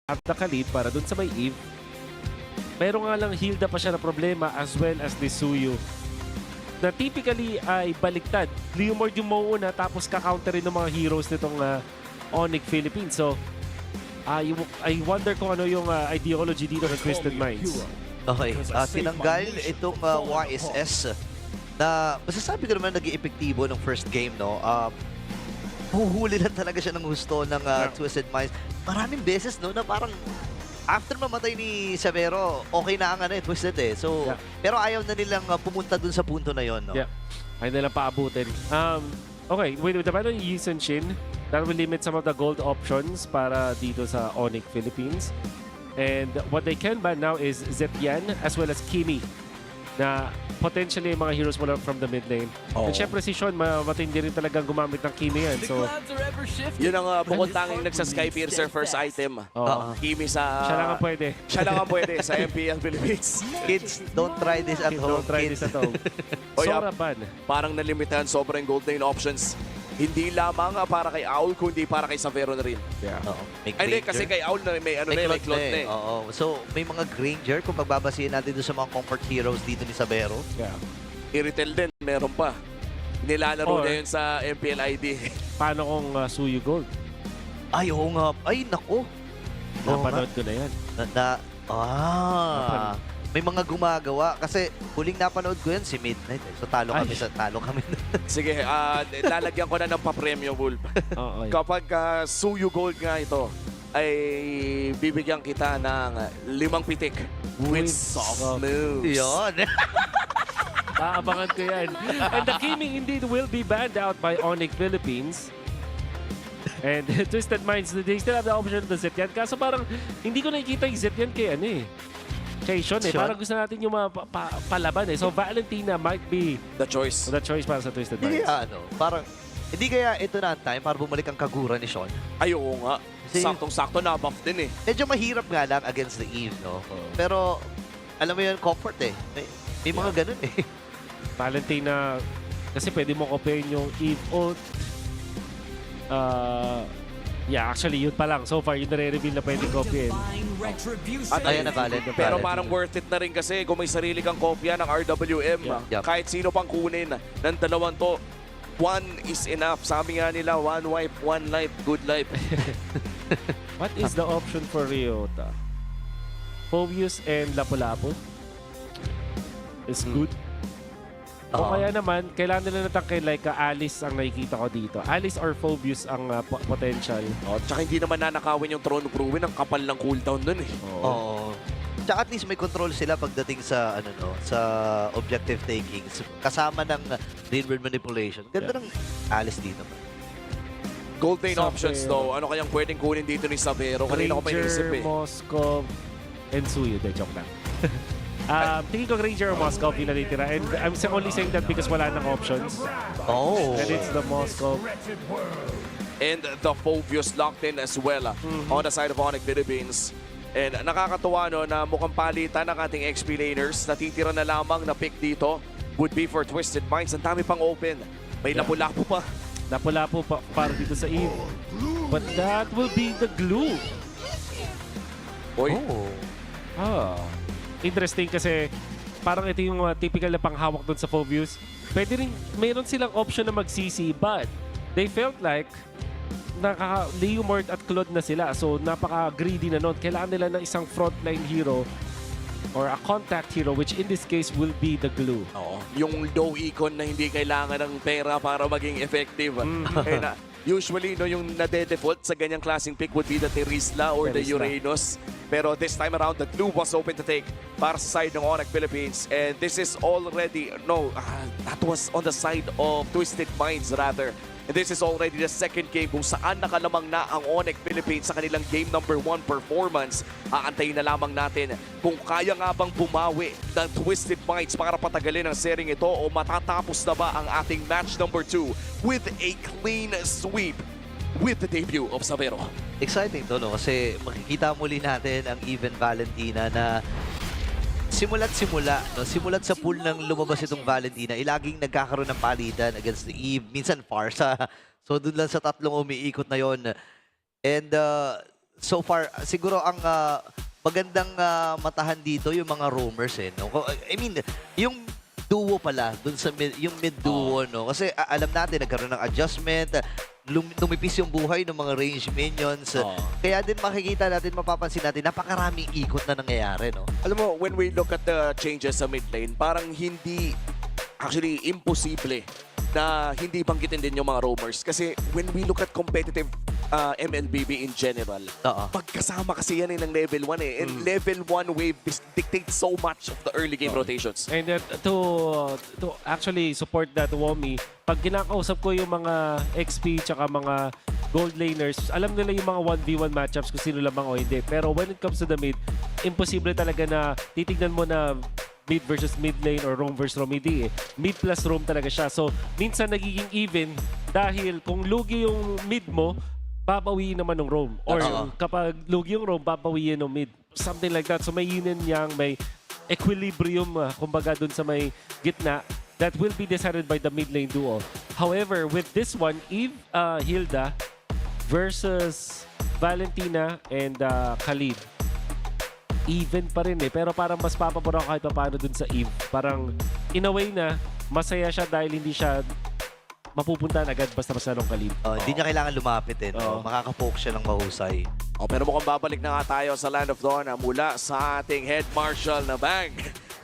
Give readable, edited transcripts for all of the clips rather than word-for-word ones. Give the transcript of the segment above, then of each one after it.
at nakalid para dun sa may Eve. Meron nga lang Hilda pa siya na problema as well as the Suyu. Na typically ay baliktad. Leomord yung mauuna tapos ka-counterin ng mga heroes nitong Onyx Philippines. So, I wonder kung ano yung ideology dito ng Twisted Minds. Okay, tinanggal itong YSS na masasabi ko naman naging epektibo ng first game, no? Huhuli lang talaga siya ng gusto ng Twisted Minds. Maraming beses, no, na parang after mamatay ni Severo, okay na ang Twisted eh. So, pero ayaw na nilang pumunta dun sa punto na yon, no? Yeah, ayaw nilang paabutin. Okay, with the battle Yi Sun Shin, that will limit some of the gold options para dito sa Onyx Philippines. And what they can ban now is Zetian as well as Kimi na potentially mga heroes mula from the mid lane. And syempre si Sean, matindi rin talagang gumamit ng Kimi yan. So, yun ang bukod tanging nagsa-Sky Piercer first item. Kimi sa... siya lang ang pwede. Siya lang ang pwede sa MPL Philippines. Kids, don't try this at home. Don't try this at home. Sora ban. Parang nalimitahan sobrang gold lane options. Hindi lamang para kay Owl, kundi para kay Savero na rin. Yeah. Hindi, kasi kay Owl na may may clot na eh. Oo. So, may mga Granger kung pagbabasihin natin doon sa mga comfort heroes dito ni Savero. Yeah. Iritel din, meron pa. Nilalaro na yun sa MPL ID. Paano kung Suyu Gold? Ay, oo nga. Ay, nako. Napanood ko na yan. May mga gumagawa. Kasi huling napanood ko yan si Midnight. So, talo kami. Sige, lalagyan ko na ng pa-premium, Wolf. Kapag Suyu Gold nga ito, ay bibigyan kita ng 5 pitik with soft moves. Yun. Aabangan ko yan. And the gaming indeed will be banned out by Onyx Philippines. And Twisted Minds, they still have the option of the Zetian. Kaso parang hindi ko nakikita yung Zetian kay kay Sean eh. Parang gusto natin yung palaban eh. So Valentina might be the choice para sa Twisted Minds. Parang, hindi kaya ito na ang time para bumalik ang Kagura ni Sean? Ay, oo nga. Saktong-sakto na buff din eh. Medyo mahirap nga lang against the Eve, no? Pero, alam mo yun, comfort eh. May mga ganun eh. Valentina, kasi pwede mo kopyahin yung Eve ult. Yeah, actually, yun pa lang. So far, yun nare-reveal na pwede kopyahin. At ayan na Valentina. Pero parang worth it na rin kasi kung may sarili kang kopya ng RWM, kahit sino pang kunin ng dalawang to, one is enough. Sabi nga nila, one wife, one life, good life. What is the option for Ryota? Phobius and Lapu-Lapu is good. O kaya naman, kailangan nila natangkay like Alice ang nakikita ko dito. Alice or Phobius ang potential. Tsaka hindi naman nanakawin yung Throne of Ruin. Ang kapal ng cooldown nun eh. Oo. Tsaka at least may control sila pagdating sa sa objective taking. Kasama ng Dreamworld manipulation. Ganda ng Alice dito. Gold lane options though. Ano kayang pwedeng kunin dito ni Savero? Kanina ko pa inisip eh. Moskov, and Suyu. De, joke lang. Tingin ko Ranger or Moskov yung natitira. And I'm only saying that because wala nang options. And it's the Moskov. And the Phobius locked in as well on the side of Onyx Philippines. And nakakatuwa no, na mukhang palitan ng ating XP laners. Natitira na lamang na pick dito would be for Twisted Minds. Ang dami pang open. May Lapu-Lapu pa. Lapu-Lapu pa para dito sa Eve. But that will be the glue. Oy. Interesting kasi parang ito yung typical na panghawak doon sa Phobius. Pwede rin, mayroon silang option na mag-CC but they felt like Leomord at Claude na sila. So napaka-greedy na nun. Kailangan nila ng isang frontline hero or a contact hero which in this case will be the glue. Oo. Yung low econ na hindi kailangan ng pera para maging effective. Usually, no, yung nade-default sa ganyang klaseng pick would be the Terizla or the Uranus. Pero this time around, the glue was open to take para sa side ng Onyx Philippines. And this is already, that was on the side of Twisted Minds rather. And this is already the second game kung saan nakalamang na ang Onyx Philippines sa kanilang game number 1 performance. Aantayin na lamang natin kung kaya nga bang bumawi ng Twisted Minds para patagalin ang sering ito o matatapos na ba ang ating match number 2 with a clean sweep with the debut of Savero. Exciting to, no? Kasi makikita muli natin ang Even Valentina na simula't sa pool ng lumabas itong Valentina, laging nagkakaroon ng palitan against the Eve, minsan Farsa. So doon lang sa tatlong umiikot na yon. And so far, siguro ang magandang matahan dito yung mga roamers eh. No? I mean, yung duo pala, dun sa yung mid-duo, no? Kasi alam natin, nagkaroon ng adjustment, lumipis yung buhay ng mga range minions. Kaya din makikita natin, mapapansin natin, napakaraming ikot na nangyayari, no? Alam mo, when we look at the changes sa mid lane, parang hindi, actually, imposible na hindi banggitin din yung mga roamers. Kasi when we look at competitive MLBB in general, pagkasama kasi yan ng level 1 eh. And level 1 wave dictates so much of the early game rotations. And to actually support that, Womi, pag kinakausap ko yung mga XP tsaka mga gold laners, alam nila yung mga 1v1 matchups kung sino lamang o hindi. Pero when it comes to the mid, imposible talaga na titignan mo na mid versus mid lane or roam versus roam, hindi eh. Mid plus roam talaga siya. So, minsan nagiging even dahil kung lugi yung mid mo, babawiin naman ng roam. Or kapag lugi yung roam, babawiin ng mid. Something like that. So, may yin and yang, may equilibrium, kumbaga dun sa may gitna, that will be decided by the mid lane duo. However, with this one, Eve Hilda versus Valentina and Khalid, even pa rin eh. Pero parang mas papabor ako kahit paano dun sa Eve. Parang in a way na masaya siya dahil hindi siya mapupuntahan agad basta-basta ng Khalid. Hindi niya kailangan lumapit eh. No? Makaka-focus siya ng mahusay. Pero mukhang babalik na nga tayo sa Land of Dawn mula sa ating Head Marshal na Bang.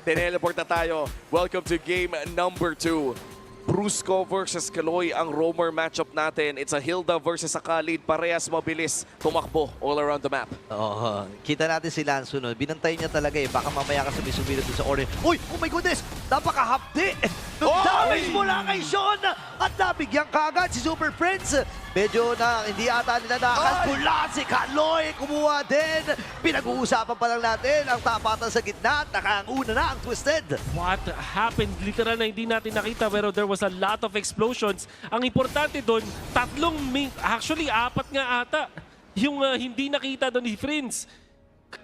Tineleport na tayo. Welcome to game number 2. Brusco versus Kaloy ang roamer matchup natin. It's a Hilda versus a Khalid. Parehas mabilis tumakbo all around the map. Kita natin si Lanzo, no? Binantay niya talaga eh. Baka mamaya ka sumisubilot doon sa orange. Uy! Oh my goodness! Napaka-hapdi! Nung damage mula kay Sean! At nabigyan kagad si Super Prince. Medyo na hindi ata nila nakakalkula. Si Kaloy kumuha din. Pinag-uusapan pa lang natin ang tapatan sa gitna at nakaanguna na ang Twisted. What happened? Literal na hindi natin nakita pero there was a lot of explosions. Ang importante doon, actually 4 nga ata yung hindi nakita doon ni Prince.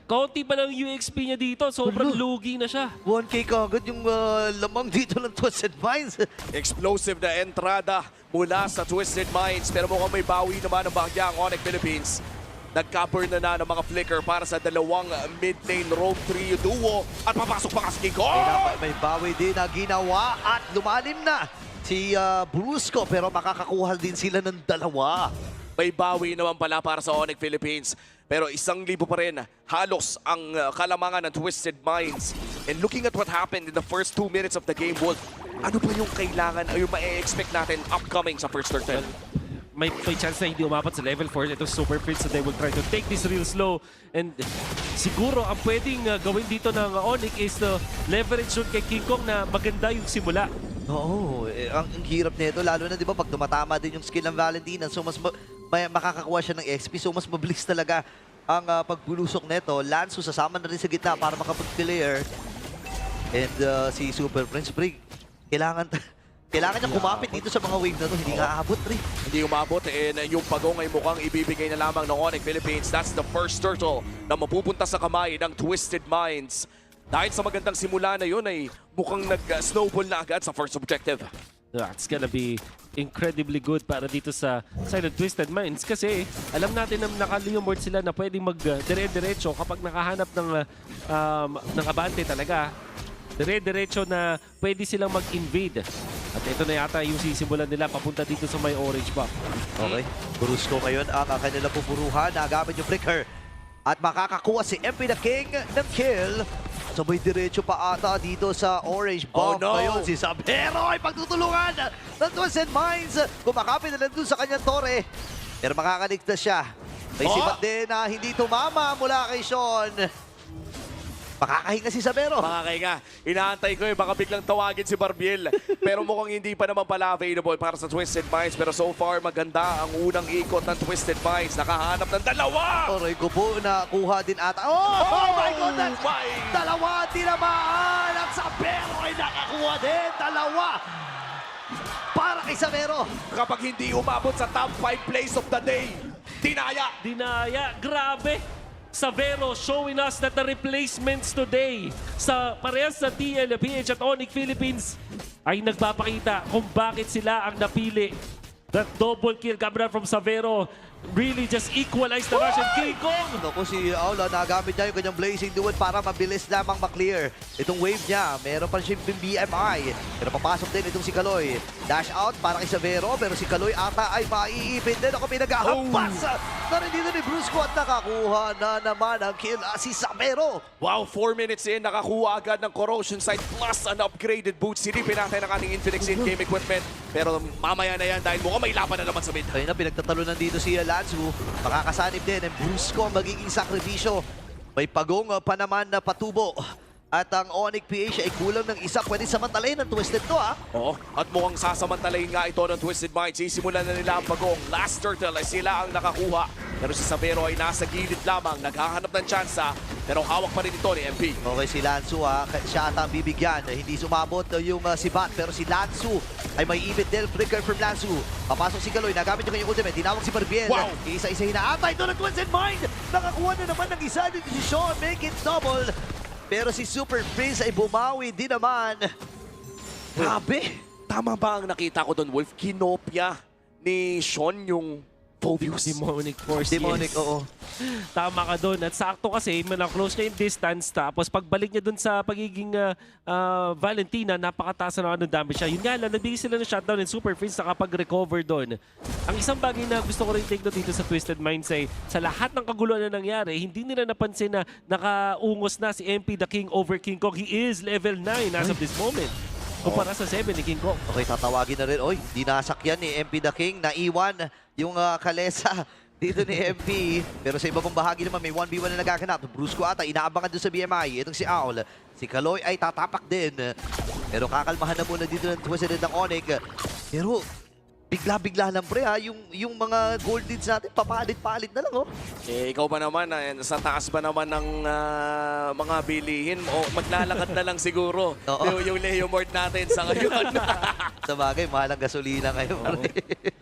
Kaunti pa lang UXP niya dito. Sobrang lugi na siya. 1K kagad yung lamang dito ng Twisted Minds. Explosive na entrada mula sa Twisted Minds. Pero mukhang may bawi naman ang bahagya ang Onyx Philippines. Nag-cover na ng mga flicker para sa dalawang mid-lane roam trio duo. At papasok pa kasi King May bawi din na ginawa at lumalim na si Brusco. Pero makakakuha din sila ng dalawa. May bawi naman pala para sa Onyx Philippines. Pero 1,000 pa rin halos ang kalamangan ng Twisted Minds. And looking at what happened in the first 2 minutes of the game, Wolf, ano pa yung kailangan o yung ma-expect natin upcoming sa first turtle? May chance na hindi umapat sa level 4. Ito Super Prince, so they will try to take this real slow. And siguro ang pwedeng gawin dito ng Onyx is to leverage yun kay King Kong na maganda yung simula. Oo, ang hirap nito lalo na 'di ba pag tumatama din yung skill ng Valentina, so mas makakakuha siya ng XP, so mas mabilis talaga ang pagbulusok nito. Lanzo sasama na rin sa gitna para makapag-clear. And si Super Prince Brig, kailangan niya kumapit dito sa mga wave na to, hindi nga aabot rin. Hindi umabot and yung pagong ay mukhang ibibigay na lamang ng Onyx Philippines. That's the first turtle na mapupunta sa kamay ng Twisted Minds. Dahil sa magandang simula na yun ay mukhang nag-snowball na agad sa first objective. That's gonna be incredibly good para dito sa side of Twisted Minds kasi alam natin na naka-Leomord sila na pwedeng mag-dire-diretso kapag nakahanap ng abante talaga. Dire-diretso na pwede silang mag-invade. At ito na yata yung sisimulan nila papunta dito sa may orange buff. Okay, Brusco ngayon ang kanilang pupuruhan. Nagamit yung flicker. At makakakuha si MP the King ng kill. So may diretso pa ata dito sa orange buff. Ngayon si Sabero ay pagtutulungan ng Twisted Minds. Kumakapit na lang doon sa kanyang tore. Pero makakaligtas siya. May sipat din na hindi tumama mula kay Sean. Makakahinga si Sabero. Makakahinga. Inaantay ko baka biglang tawagin si Barbiel. Pero mukhang hindi pa naman pala available para sa Twisted Minds. Pero so far, maganda ang unang ikot ng Twisted Minds. Nakahanap ng dalawa! Oray ko po, nakuha din ata. Oh my goodness! Dalawa tinamaan at Sabero ay nakakuha din. Dalawa! Para kay Sabero. Kapag hindi umabot sa top 5 plays of the day, Dinaya, grabe! Savero showing us that the replacements today sa parehas sa TL, PH at Onyx Philippines ay nagpapakita kung bakit sila ang napili. That double kill coming from Savero. really just equalize the Russian King Kong. Naku, si Aula, nagamit niya yung kanyang Blazing Duet para mabilis lamang maklear itong wave niya. Meron pa siyang BMI. Pero papasok din itong si Kaloy. Dash out para kay Savero, pero si Kaloy ata ay maiipit din. Ako pinag-ahampas. Narinig ni Brusco at nakakuha na naman ang kill si Savero. Wow, 4 minutes in, nakakuha agad ng Corrosion Sight plus an upgraded boot. Silipin natin ang ating Infinix in-game equipment. Pero mamaya na yan dahil mukhang may laban na naman sa mid. Kaya na pinagtatalunan dito si Lanzu. Makakasanib din ang Brusco ang magiging sakripisyo. May pagong pa naman na patubo. At ang Onyx PH ay kulang ng isa. Pwede samantalayin ng Twisted to Oo, at mukhang sasamantalayin nga ito ng Twisted Minds. Sisimulan na nila ang bagong. Last Turtle ay sila ang nakakuha. Pero si Savero ay nasa gilid lamang. Naghahanap ng tsansa. Pero hawak pa rin ito ni MP. Okay, si Lanzu siya ata ang bibigyan. Hindi sumabot yung si Bat, pero si Lanzu ay may ibit del flicker from Lanzu. Papasok si Kaloy, nagamit yung kanyang ultimate. Tinawag si Barbiel. Wow! Isa-isa hinaatay ito ng Twisted Mind. Nakakuha na naman ng isa dito si Sean. Make it double. Pero si Super Prince ay bumawi din naman. Grabe. Tama ba ang nakita ko doon, Wolf? Kinopya ni Sean yung Phobius. Demonic Force, Demonic, yes. oo. Tama ka doon. At sakto kasi, na-close niya yung distance. Tapos pagbalik niya doon sa pagiging Valentina, napakataas na ng damage siya. Yun nga lang, nabigay sila ng shutdown and Super Prince nakapag-recover doon. Ang isang bagay na gusto ko rin take note dito sa Twisted Minds ay sa lahat ng kaguluhan na nangyari, hindi nila napansin na nakaungos na si MP the King over King Kong. He is level 9 as of this moment. Kumpara sa 7 ni King Kong. Okay, tatawagin na rin. Oy, dinasakyan ni MP the King. Naiwan yung kalesa dito ni MP. Pero sa iba pang bahagi naman, may 1v1 na nagaganap. Brusco ata, inaabangan doon sa BMI. Itong si Aul. Si Kaloy ay tatapak din. Pero kakalmahan na muna dito ng Twisted ng Onyx. Pero bigla-bigla lang pre yung mga gold leads natin, papalit-palit na lang Eh, ikaw ba naman, sa taas ba naman ng mga bilihin? O maglalakad na lang siguro yung Leo Mort natin sa ngayon. Sa bagay, mahal ang gasolina ngayon.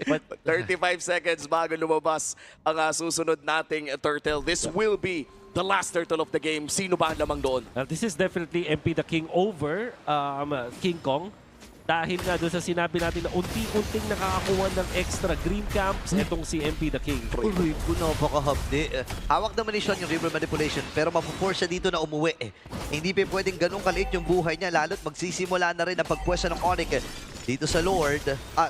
But 35 seconds bago lumabas ang susunod nating turtle. This will be the last turtle of the game. Sino ba ang lamang doon? This is definitely MP the King over King Kong. Dahil nga doon sa sinabi natin na unti-unting nakakakuha ng extra green camps, etong si MP the King. Uy, napakahapdi. Hawak naman ni Sean yung river manipulation, pero mapuforce siya dito na umuwi. Hindi pa pwedeng ganun kaliit yung buhay niya, lalo't magsisimula na rin ang pagpwesta ng Onyx dito sa Lord.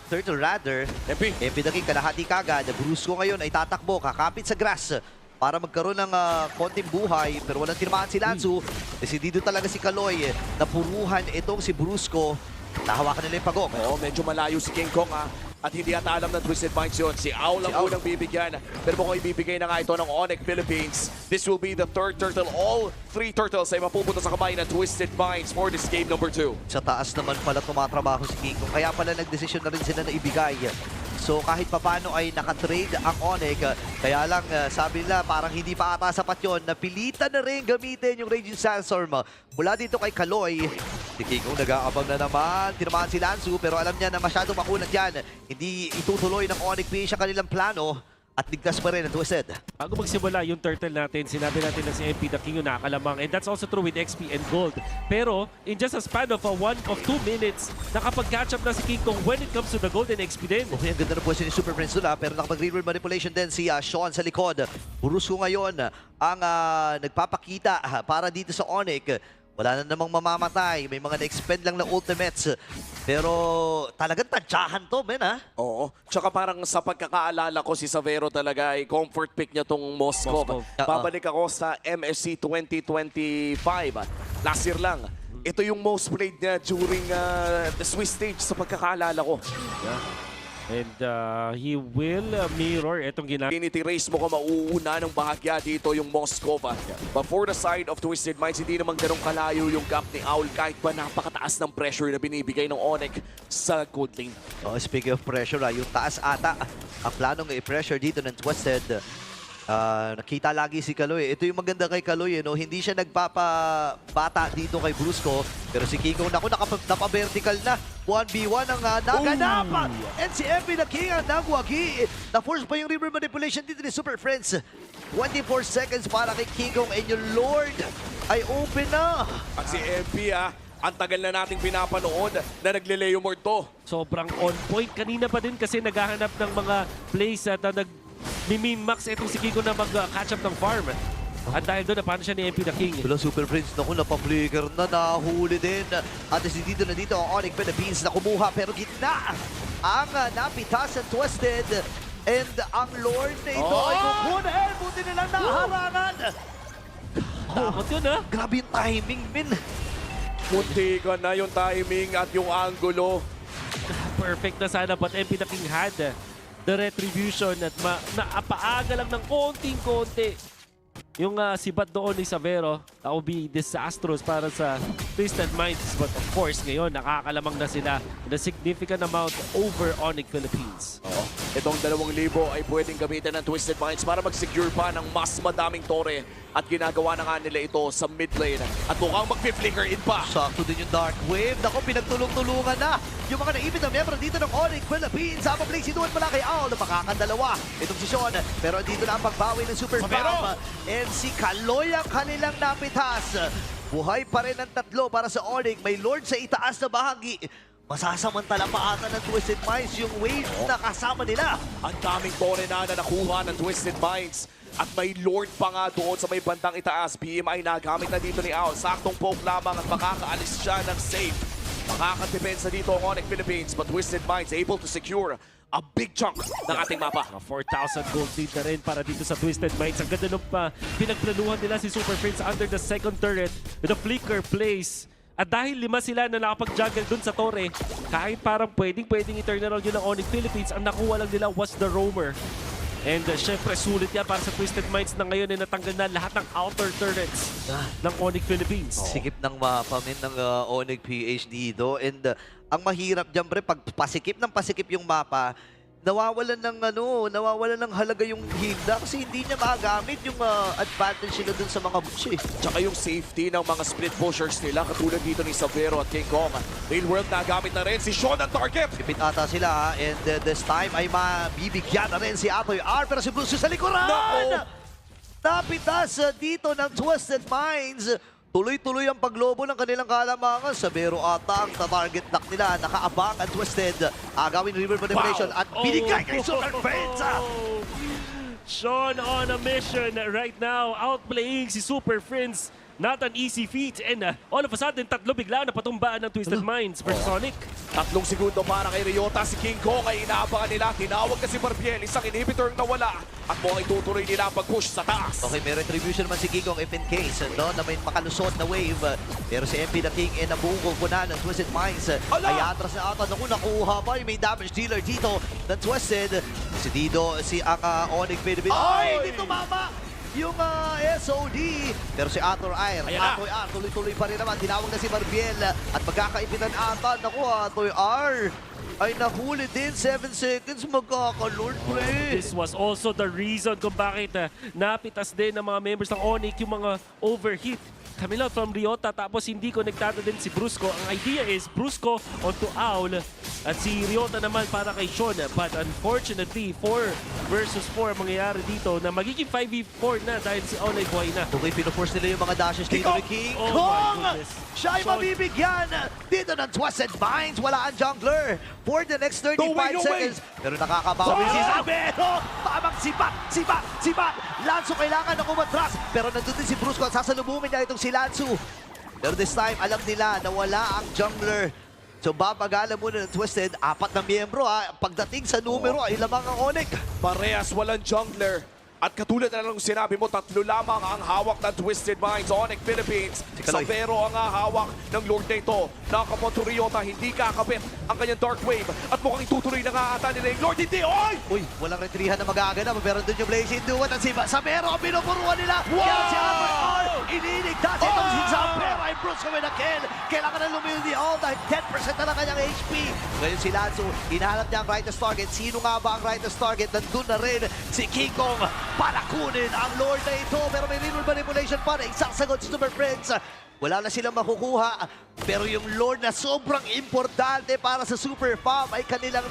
Turtle rather. MP the King, kalahati kagad. Brusco ngayon ay tatakbo, kakapit sa grass para magkaroon ng konting buhay, pero walang tinamaan si Lanzu. Kasi dito talaga si Kaloy, napuruhan itong si Brusco. Nahawakan nila yung pagong. Oo, medyo malayo si King Kong at hindi ata alam ng Twisted Minds yun. Si Aul ang unang bibigyan. Pero mukhang ibibigay na nga ito ng Onyx Philippines. This will be the third turtle. All three turtles ay mapupunta sa kamay ng Twisted Minds for this game number 2. Sa taas naman pala tumatrabaho si King Kong. Kaya pala nagdesisyon na rin sila na ibigay. So kahit papano ay nakatrade ang Onyx. Kaya lang sabi nila parang hindi pa ata sapat yun. Napilitan na rin gamitin yung Raging Sandstorm. Mula dito kay Kaloy. Si King Kong nag-aabang na naman. Tinamaan si Lanzu pero alam niya na masyadong makunat yan. Hindi itutuloy ng Onyx PH ang kanilang plano. At ligtas pa rin ang Twisted. Bago magsimula yung turtle natin, sinabi natin na si MP the King yung nakakalamang. And that's also true with XP and Gold. Pero in just a span of 1 of 2 minutes, nakapag-catch up na si King Kong when it comes to the Gold and XP din. Okay, ang ganda ng pwesto ni Super Prince doon pero nakapag-river manipulation din si Sean sa likod. Brusco ngayon ang nagpapakita para dito sa Onyx. Wala na namang mamamatay. May mga na-expend lang na ultimates. Pero talagang tansyahan to, men, Oo. Tsaka parang sa pagkakaalala ko, si Savero talaga ay comfort pick niya tong Moskov. Babalik ako sa MSC 2025. Last year lang. Ito yung most played niya during the Swiss stage sa pagkakaalala ko. And he will mirror itong ginagawa. Infinity Race mo ka mauuna ng bahagya dito yung Moskova. But for the side of Twisted Minds, hindi naman ganun kalayo yung gap ni Aul kahit pa napakataas ng pressure na binibigay ng Onyx sa gold lane. Speaking of pressure, yung taas ata ang planong i-pressure dito ng Twisted. Nakita lagi si Kaloy. Ito yung maganda kay Kaloy, hindi siya nagpapabata dito kay Brusco. Pero si King Kong, napa-vertical na. 1v1 ang naganap. And si MP the King ang nagwagi. Na-force pa yung river manipulation dito ni Super Friends. 24 seconds para kay King Kong and yung Lord ay open na. At si MP ang tagal na nating pinapanood na nagle-Leo Mort to. Sobrang on point. Kanina pa din kasi naghahanap ng mga plays at min-max itong si Kiko na mag-catch up ng farm. At dahil doon, napano siya ni MP the King. Wala, Super Prince, naku, napaflicker na, nahuli din. At si dito na dito, ang Onyx Philippines na kumuha, pero gitna ang napitas at Twisted. And ang Lord na ito ay kukunin. Buti nilang naharangan. Takot yun, ha? Grabe yung timing, Min. Muntikan na yung timing at yung angulo. Perfect na sana, but MP the King had the retribution at napaaga lang ng konting-konti. Yung sibat doon ni Xavero, that will be disastrous para sa Twisted Minds. But of course, ngayon, nakakalamang na sila in a significant amount over Onyx Philippines. Itong 2,000 ay pwedeng gamitin ng Twisted Minds para mag-secure pa ng mas madaming tore. At ginagawa na nga nila ito sa mid lane. At mukhang mag-flicker in pa. Sakto din yung Dark Wave. Naku, pinagtulong-tulungan na yung mga naipit na miyembro dito ng Onyx Philippines. Sa play, sinuwan pala kay Owl. Makakandalawa itong si Sean. Pero dito na ang pagbawi ng Super Bomb. And si Kaloy ang kanilang napitas. Buhay pa rin ang tatlo para sa Onyx. May Lord sa itaas na bahagi. Masasamantala pa ata ng Twisted Minds yung wave na kasama nila. Ang daming tore na nakuha ng Twisted Minds. At may Lord pa nga doon sa may bandang itaas. PMI nagamit na dito ni Owl. Saktong poke lamang at makakaalis siya ng safe. Makakadepensa dito ang Onyx Philippines. But Twisted Minds able to secure a big chunk ng ating mapa. 4,000 gold lead na rin para dito sa Twisted Minds. Ang ganda nung pinagplanuhan nila si Super Prince under the second turret with a flicker place. At dahil 5 sila na nakapag-juggle dun sa Torre, kahit parang pwedeng i-turn around yun ng Onyx Philippines, ang nakuha lang nila was the Roamer. And syempre, sulit yan para sa Twisted Minds na ngayon ay natanggal na lahat ng outer turrets ng Onyx Philippines. Sikip ng mapa min ng Onyx PH dito. And ang mahirap dyan, pre, pag pasikip yung mapa, nawawalan ng halaga yung Hilda kasi hindi niya magamit yung advantage nila dun sa mga bush eh. Tsaka yung safety ng mga split pushers nila katulad dito ni Xavero at King Kong. Real World nagamit na rin si Sean ang target. Pipit ata sila and this time ay mabibigyan na rin si Atoy R pero si Bruce sa likuran! Nako! Napitas dito ng Twisted Minds. Tuloy-tuloy ang paglobo ng kanilang kalamangan. Xavero ata ang target lock nila. Nakaabang ang Twisted. Agawin river manipulation at binigay kay Super Prince. Sean on a mission right now, outplaying si Super Prince. Not an easy feat. And all of a sudden, tatlo bigla na patumbaan ng Twisted Minds versus Sonic. 3 segundo para kay Ryota. Si King Kong ay inaabangan nila. Tinawag na si Barbiel. Isang inhibitor na wala. At mukhang itutuloy nila ang pag-push sa taas. Okay, may retribution naman si Kikong if in case na may makalusot na wave. Pero si MP the King na buong kukunan ng Twisted Minds. Ay atras na ata. Naku, nakuha pa. May damage dealer dito ng Twisted. Si Dido, si Onyx Philippines. Ay, hindi tumama! Yung SOD. Pero si Ator R, tuloy-tuloy pa rin naman. Tinawag na si Barbiel at magkakaibitan ata. Naku, Ator R ay nahuli din. 7 seconds, magkakalord, pre. This was also the reason kung bakit napitas din ng mga members ng Onyx yung mga overheat. Camila from Ryota, tapos hindi konektado din si Brusco. Ang idea is Brusco onto Owl at si Ryota naman para kay Sean. But unfortunately, 4 versus 4 ang mangyayari dito na magiging 5v4 na dahil si Owl ay buhay na. Okay, pinoforce nila yung mga dashes dito ni King Oh my Kong! goodness. Siya ay mabibigyan dito ng Twisted Minds. Wala ang jungler for the next 35 seconds. Pero nakakabawi si Xavero. Tamang sibat. Lanzo kailangan ng umatras. Pero nandun din si Brusco at sasalubungin niya itong si Lanzo. Pero this time, alam nila na wala ang jungler. So babagalan muna ng Twisted. 4 na miyembro ha. Pagdating sa numero ay lamang ang Onyx. Parehas walang jungler. At katulad na lang sinabi mo, 3 lamang ang hawak ng Twisted Minds. Onyx Philippines. Xavero ang hawak ng Lord na ito. Nakapunto Ryota, hindi kakabit ang kanyang Dark Wave. At mukhang itutuloy na nga ata nila yung Lord. Hindi, oy! Uy, walang retrihan na magaganap. Pero doon yung Blazing Duet at si Xavero ang pinupuruan nila. Wow! Kaya si Albert iniligtas itong si Xavero ay Bruce kami na kill. Kailangan na lumil ni All dahil 10% na lang kanyang HP. Ngayon si Lanzo, hinahanap niya ang rightest target. Sino nga ba ang rightest target? Nandun na rin si King Kong para kunin ang Lord na ito. Pero may river manipulation pa na isang sagot si Super Prince. Wala na silang makukuha. Pero yung Lord na sobrang importante para sa Super Farm ay kanilang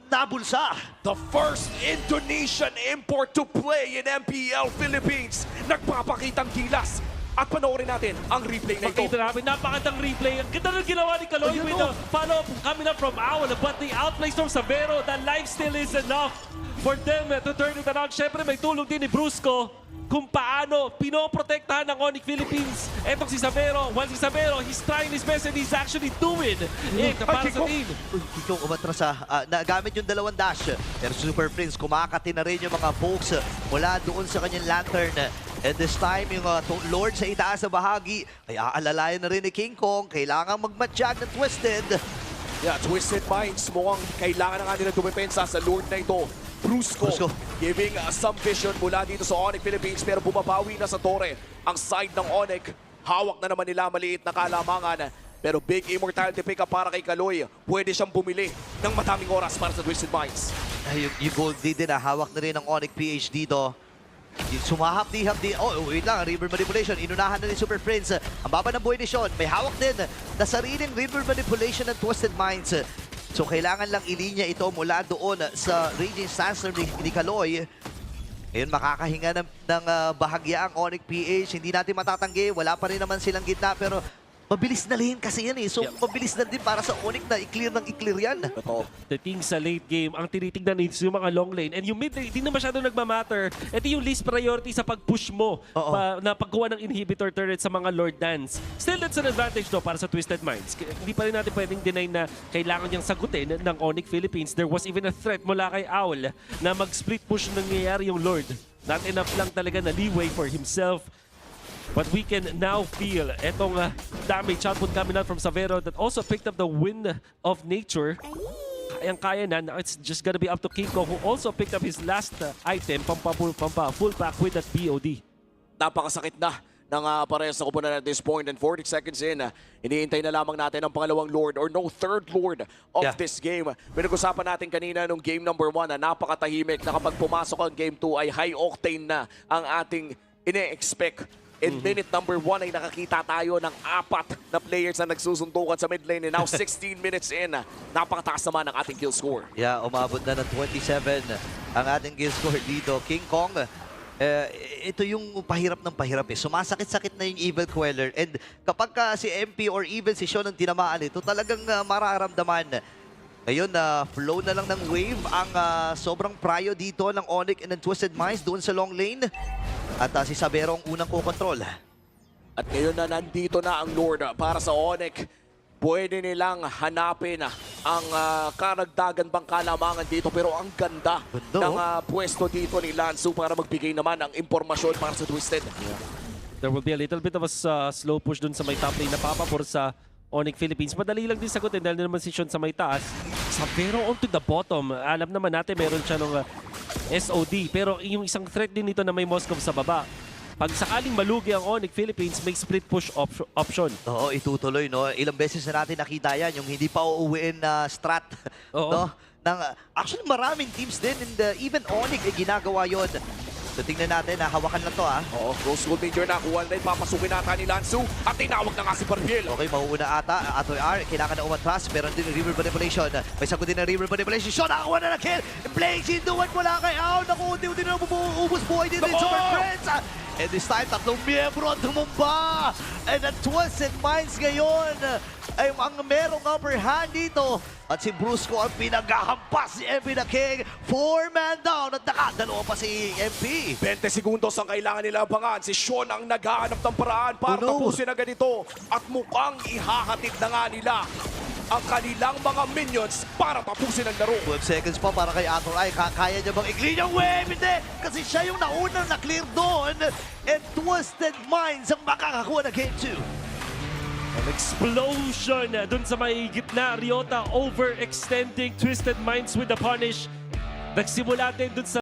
nabulsa. The first Indonesian import to play in MPL Philippines. Nagpapakitang gilas at panoorin natin ang replay na ito. Makita namin, napakandang replay. Ang ganda ng ginawa ni Kaloy Ayun, with oh. the follow-up coming up from Owl. But the outplays from Savero, the life steal is enough for them to turn it around. Siyempre, may tulong din ni Brusco kung paano pinoprotektahan ng Onyx Philippines. Etong si Savero, while si Savero, he's trying his best and he's actually doing it para sa team. Kikong umatras nagamit yung dalawang dash. Pero Super Prince, kumakati na rin yung mga pokes mula doon sa kanyang lantern. And this time, yung Lord sa itaas na bahagi, ay aalalayan na rin ni King Kong. Kailangan magmatsyag ng Twisted. Yeah, Twisted Minds, mukhang kailangan na nga nila dumepensa sa Lord na ito. Brusco giving some vision mula dito sa Onyx Philippines, pero bumabawi na sa Torre ang side ng Onyx. Hawak na naman nila maliit na kalamangan, pero big immortality pick up para kay Kaloy. Pwede siyang bumili ng mataming oras para sa Twisted Minds. Ay, yung gold din hawak na rin ng Onyx PH dito. Yung sumahapdi-hapdi. Oh, wait lang. River Manipulation. Inunahan na ni Super Prince. Ang baba ng buhay ni Sean. May hawak din na sariling River Manipulation ng Twisted Minds. So, kailangan lang ilinya ito mula doon sa Raging Sandstorm ni Kaloy. Ngayon, makakahinga ng bahagya ang Onyx PH. Hindi natin matatanggi. Wala pa rin naman silang gitna. Pero mabilis na lane kasi yan eh. So, mabilis na din para sa Onyx na i-clear ng i-clear yan. Ito. The thing sa late game, ang tinitignan is yung mga long lane. And yung mid lane, hindi na masyado nagmamatter. Ito yung least priority sa pag-push mo na pagkuha ng inhibitor turret sa mga Lord Dance. Still, that's an advantage para sa Twisted Minds. Hindi pa rin natin pwedeng deny na kailangan niyang sagutin ng Onyx Philippines. There was even a threat mula kay Owl na mag-split push nangyayari yung Lord. Not enough lang talaga na leeway for himself. But we can now feel etong damage output coming out from Savero that also picked up the Wind of Nature. Kaya na. Now it's just gonna be up to King Kong, who also picked up his last item, full pack with that BOD. Napakasakit na ng parehas na kupunan at this point, and 40 seconds in, iniintay na lamang natin ang pangalawang Lord or no third Lord of this game. Pinag-usapan natin kanina nung game number 1 na napakatahimik na kapag pumasok ang game 2 ay high octane na ang ating ine-expect. In minute number 1 ay nakakita tayo ng 4 na players na nagsusuntukan sa mid lane. And now 16 minutes in, napakataas naman ang ating kill score. Yeah, umabot na ng 27 ang ating kill score dito. King Kong, ito yung pahirap ng pahirap eh. Sumasakit-sakit na yung Evil Queller. And kapag si MP or even si Sean ang tinamaan, ito talagang mararamdaman. Ngayon, flow na lang ng wave ang sobrang prio dito ng Onyx and ng Twisted Minds doon sa long lane. At si Savero ang unang kukontrol. At ngayon na nandito na ang Lord para sa Onyx. Pwede nilang hanapin ang karagdagan bang kalamangan dito, pero ang ganda ng pwesto dito ni Lansu para magbigay naman ng impormasyon para sa Twisted. There will be a little bit of a slow push dun sa may top lane na papapor sa Onyx Philippines. Madali lang din sagutin dahil naman si Sean sa may taas. Savero onto the bottom. Alam naman natin meron siya ng SOD. Pero yung isang threat din nito na may Moskov sa baba. Pag sakaling malugi ang Onyx Philippines, may split push option. Oo, itutuloy, no? Ilang beses na natin nakita yan, yung hindi pa uuwiin na strat. No? Actually, maraming teams din, and even Onyx ay ginagawa yon. So, tingnan natin, hawakan lang to, Oo, Rose Gold Major na. Kuha na papasukin nata ni Lansu. At tinawag na nga si Barbiel. Okay, mauuna ata. Atoy R, kailangan na umatras. Meron din yung River Manipulation. May sagot din ng River Manipulation. Sean, nakakuha na ng kill. Playing Sinduan mula kay Ao. Naku, unti-unti na ubus buhay din Super Friends. And this time, tatlong miyembro ang tumumba. And ang Twisted Minds ngayon ay ang merong upper hand dito. At si Brusco ang pinaghahampas si MP the King. 4-man down at nakadalawa pa si MP. 20 segundos ang kailangan nila abangan. Si Sean ang naghahanap ng paraan para tapusin na ganito. At mukhang ihahatid na nga nila ang kanilang mga minions para tapusin ang laro. 12 seconds pa para kay Ator Ay. Kaya niya bang i-clean yung wave? Hindi! Kasi siya yung naunang na-clear doon. And Twisted Minds ang makakakuha na game 2. An explosion dun sa may gitna. Ryota overextending Twisted Minds with the punish. Nagsimula din dun sa